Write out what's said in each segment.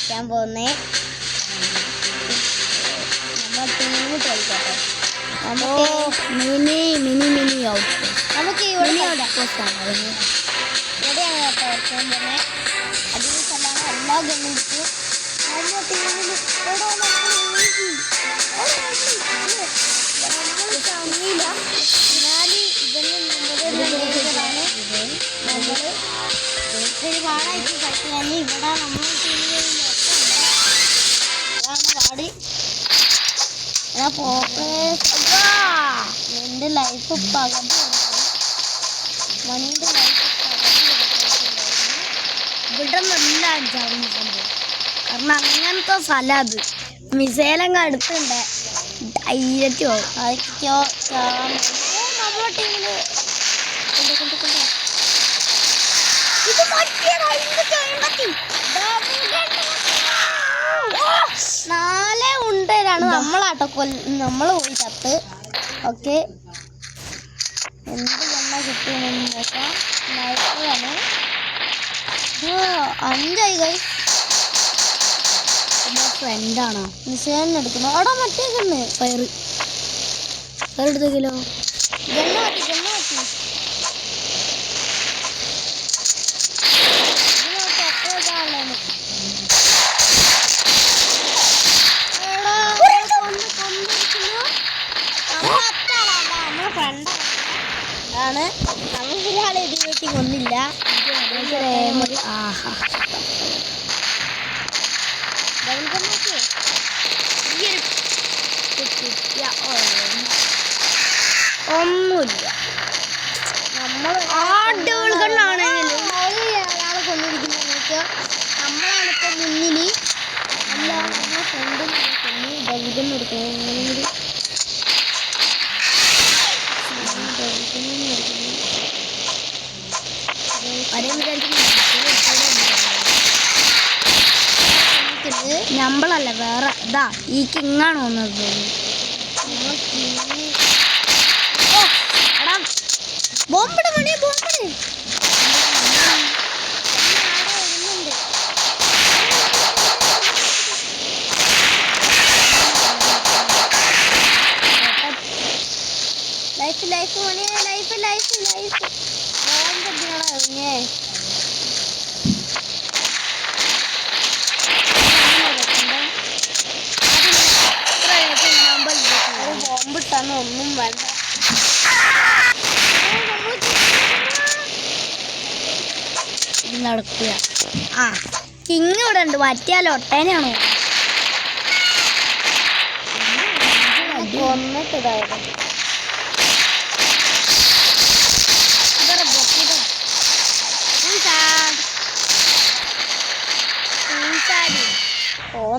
കളിക്കാൻ പോകുന്നേ. നമ്മൾ ടീം കളിക്കട്ടെ. മിനി ഔട്ട്. നമുക്ക് ഇവിടെയാണ് കേട്ടോ കളിക്കാൻ പോകുന്നത്. അതിന് സ്ഥലമാണ് എല്ലാ ഗണ്ണും കിട്ടും. നമ്മുടെ ടീമിൽ സമയില്ല. ഞാൻ ഇവനാണ് നമ്മൾ ഒരുപാടായിട്ട് കളിക്കാൻ. ഇവിടെ നമ്മൾ ടീമിൽ എൻ്റെ ലൈഫ് പകുതി മണീൻ്റെ ലൈഫ് ഇവിടെ നല്ല അഞ്ചാവുന്ന സംഭവം. കാരണം അങ്ങനത്തെ സ്ഥലം അത് മിസൈലങ്ങ് അടുത്തുണ്ട്. ധൈര്യത്തോ അയക്കോ നമ്മുടെ ടീമില് ഇത് നാലേ ഉണ്ടേരാണ് നമ്മളാട്ടോ നമ്മൾ പോയി ചത്ത്. ഓക്കെ, എന്ത് എണ്ണ കിട്ടുമെന്ന് നോക്കാം. നൈഫാണ് 5 ആയി. ഫ്രണ്ടാണോ മിസൈലിന് എടുക്കുന്നു. അവിടെ മറ്റേ കണ്ണ് ഫയർ എടുത്തേക്കല്ലോ. ഗണ്ണ മാറ്റി ആണ്. നമുക്കൊരാളെ ഇടിവെട്ടി കൊന്നില്ല. ഒന്നുമില്ല. നമ്മൾ ഡബിൾ ഗണ്ണാണെങ്കിലും ഒരാളെ കൊന്നിരിക്കുന്ന നോക്കുക. നമ്മളാണ് ഇപ്പം മുന്നിൽ. അല്ല, നമ്മളെ ഫ്രണ്ടും കൊന്ന് ഡബിൾ ഗണ്ണ് എടുക്കണം. നമ്മളല്ല വേറെ ഇതാ ഈ കിങ്ങാണ് വന്നത്. ബോംബിട് മണി ബോംബിട്. Life മണിയെ life ബോംബിടണേ. ബോംബിട്ടാണ് ഒന്നും വേണ്ട. ഇത് നടക്കുക. കിങ് ഇവിടെ ഉണ്ട്. മാറ്റിയാലോ ഒട്ടേനാണോ കൊന്നിട്ടതായത്.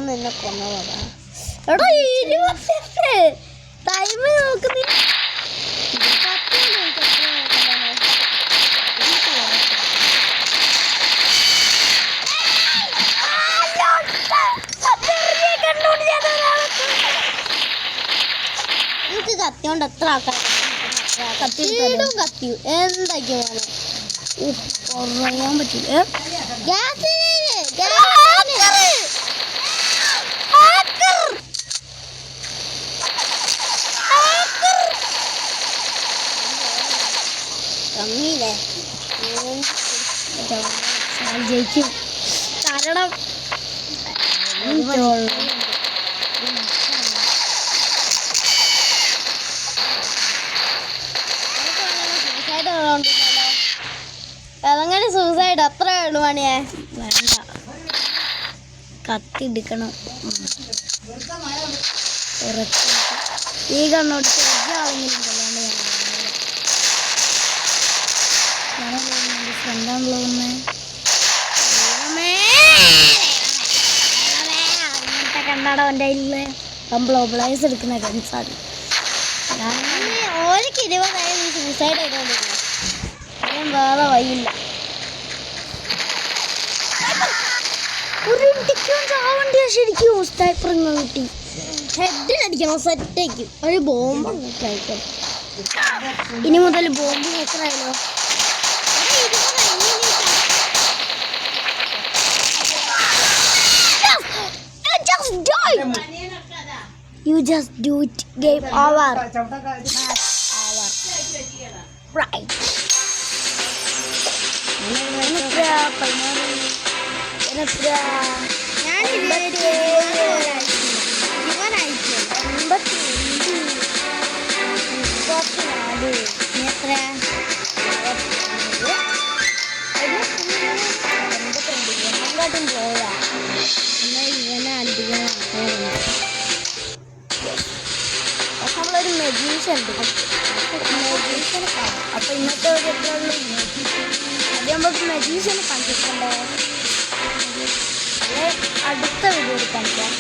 നിന്നെ കൊന്നതാ. എടാ 28 ടൈം നോക്കുന്നേ. എനിക്ക് കത്തിയോണ്ട് എത്ര ആൾക്കാർ കത്തിയും എന്തൊക്കെ വേണം പറയാൻ പറ്റില്ല. കമ്മിയില്ലേ ജയിക്കും. കാരണം അതങ്ങനെ സൂസൈഡ് അത്രേ ഉള്ളു മണിയെ. വേണ്ട, കത്തിയെടുക്കണം. ഈ കണ്ണോട്ട് ചെറിയാളെങ്കിലും കൊല്ലാണ്ട് ഫ്രണ്ടാണല്ലോ ഒന്ന്. അങ്ങനത്തെ കണ്ണാടോ എൻ്റെ കയ്യിലെ ബ്ലോബ്ലൈസ് എടുക്കുന്ന ഗൺസാണ്. ഓരക്ക് 20 സൂസൈഡ് ചെയ്തോണ്ടിരിക്കുന്നു. വേറെ വഴിയില്ല. ഒരു ഇടിക്കാൻ ചാവണ്ടിയാ ശരിക്കും. സ്നൈപ്പർ കിട്ടി ഹെഡിലടിക്കണം. സെറ്റേക്ക് ഒരു ബോംബ് കഴിക്കണം. ഇനി മുതൽ bomb എത്രയായാലോ. You just do it. Game over. Match over. Right. നമ്മളൊരു മെജീഷ്യൻ ഉണ്ട്. മെജീഷ്യനെ കാണാം. അപ്പോൾ ഇന്നത്തെ ഒരു എത്രയുള്ളൂ അത് നമുക്ക് മെജീഷ്യനെ കണ്ടിട്ടുണ്ടോ? അടുത്ത വീഡിയോ കാണിക്കാം.